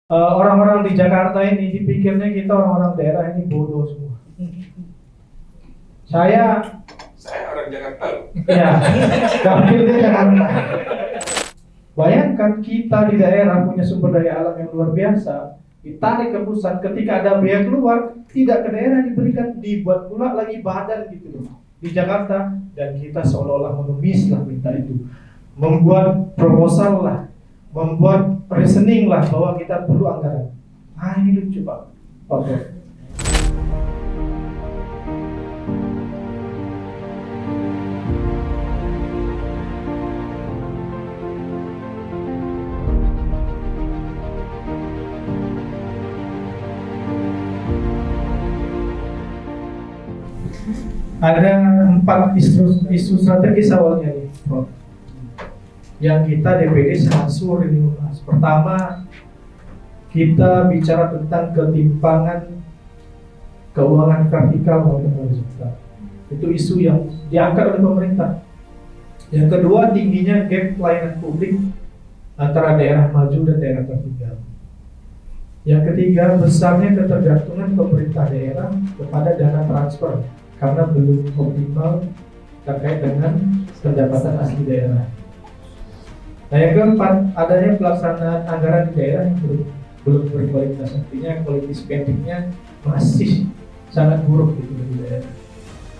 Orang-orang di Jakarta ini dipikirnya kita orang-orang daerah ini bodoh semua. Saya orang Jakarta loh. ya, dapilnya Jakarta. Bayangkan kita di daerah punya sumber daya alam yang luar biasa, ditarik ke pusat, ketika ada biaya keluar, tidak ke daerah diberikan, dibuat pula lagi badan gitu loh di Jakarta, dan kita seolah-olah mengemis lah minta itu, membuat proposal lah, membuat reasoning lah bahwa kita perlu anggaran. Ini lucu Pak. Oke. Ada 4 isu strategis awalnya nih, Prof, yang kita DPD sangat sulit ini membahas. Pertama, kita bicara tentang ketimpangan keuangan vertikal maupun horizontal. Itu isu yang diangkat oleh pemerintah. Yang kedua, tingginya gap pelayanan publik antara daerah maju dan daerah tertinggal. Yang ketiga, besarnya ketergantungan pemerintah daerah kepada dana transfer karena belum optimal terkait dengan pendapatan asli daerah. Nah, yang keempat, adanya pelaksanaan anggaran di daerah yang belum berkualitas, artinya quality spending-nya masih sangat buruk gitu di daerah.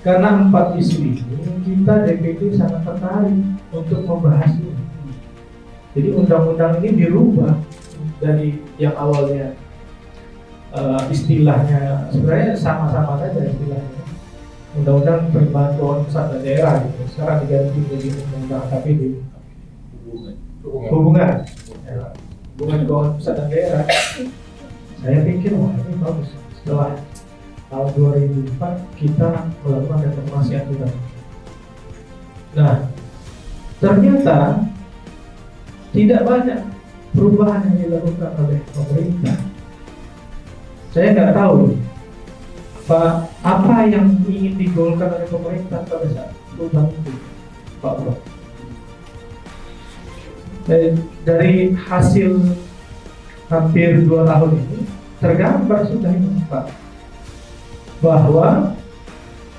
Karena 4 isu ini, kita DPD sangat tertarik untuk membahas ini. Jadi undang-undang ini dirubah dari yang awalnya istilahnya sebenarnya sama-sama saja istilahnya. Undang-undang perubahan keuangan pusat dan daerah gitu. Sekarang diganti menjadi undang-undang KPD. Hubungan keuangan pusat dan daerah. Saya pikir wah ini bagus. Setelah tahun 2004 kita melakukan reformasi aturan. Nah, ternyata tidak banyak perubahan yang dilakukan oleh pemerintah. Saya nggak tahu apa yang ingin digolkan oleh pemerintah pada saat perubahan itu, Pak Bro. Dari hasil hampir 2 tahun ini tergambar sudah ini Pak, bahwa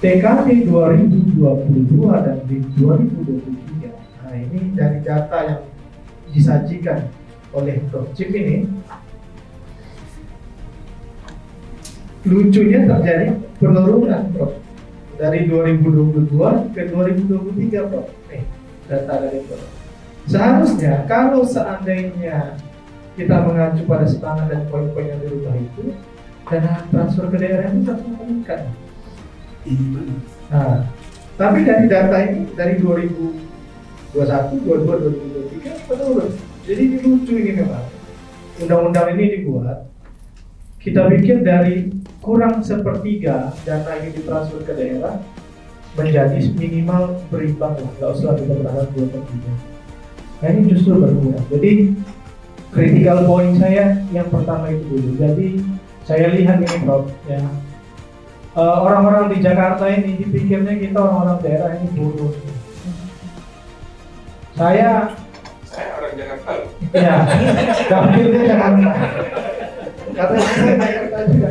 TKD 2022 dan di 2023. Nah, ini dari data yang disajikan oleh Prof. Cip ini, lucunya terjadi penurunan Prof. Dari 2022 ke 2023 Prof. Nih, data dari Prof. Seharusnya kalau seandainya kita mengacu pada semangat dan poin-poin yang dirubah itu, dana transfer ke daerah itu tetap meningkat. Nah, tapi dari data ini dari 2021, 2023 menurun. Jadi ini lucu ini memang. Undang-undang ini dibuat, kita pikir dari kurang sepertiga dana ini ditransfer ke daerah menjadi minimal berimbang lah, nggak usah kita berharap 2/3. Nah, ini justru berkurang. Jadi critical point saya yang pertama itu dulu. Jadi saya lihat ini Prof, ya, orang-orang di Jakarta ini dipikirnya kita orang-orang daerah ini bodoh. Saya orang Jakarta loh. ya, dapilnya Jakarta. Karena saya Jakarta juga.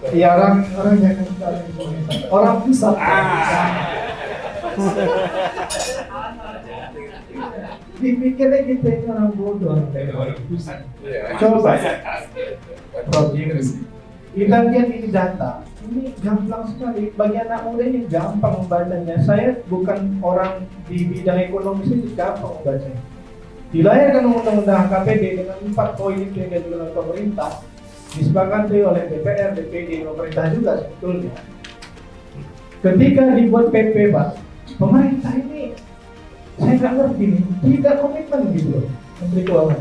Iya, orang Jakarta, orang pusat. Dipikirnya kita ini orang bodoh. Coba, Prof. Kita lihat ini data. Ini gampang sekali. Bagi anak muda ini gampang membacanya. Saya bukan orang di bidang ekonomi, ini gampang membacanya. Dilahirkan undang-undang KPD dengan 4 poin itu yang diajukan oleh pemerintah, disepakati oleh DPR, DPD, pemerintah juga sebetulnya. Ketika dibuat PP, Pak, pemerintah ini saya nggak ngerti nih, tidak komitmen gitu loh, Menteri Keuangan.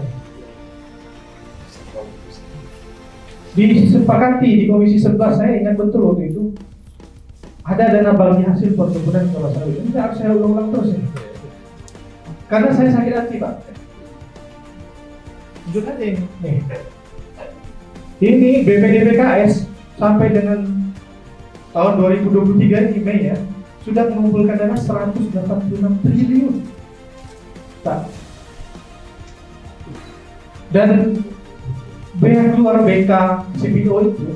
Disepakati di Komisi 11, saya ingat betul waktu itu ada dana bagi hasil perkebunan kelapa sawit. Ini harus saya ulang-ulang terus ini, karena saya sakit hati Pak. Jujur aja ini, nih. Ini BPDPKS sampai dengan tahun 2023 ini Mei ya, sudah mengumpulkan dana 186 triliun. Tak. Dan biaya keluar BK CPO itu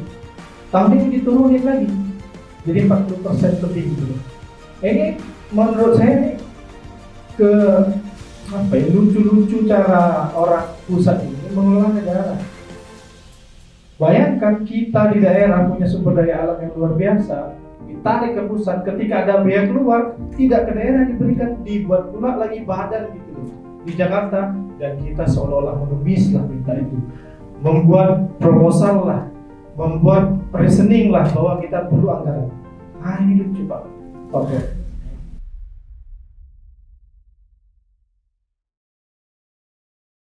tahun ini diturunin lagi jadi 40% lebih gitu. Ini menurut saya ini ke apa ya, lucu-lucu cara orang pusat ini mengelola negara. Bayangkan kita di daerah punya sumber daya alam yang luar biasa, ditarik ke pusat, ketika ada biaya keluar tidak ke daerah diberikan, dibuat pula lagi badan gitu di Jakarta, dan kita seolah-olah mengemis lah minta itu, membuat proposal lah, membuat reasoning lah bahwa kita perlu anggaran. Ini lucu Pak. Oke.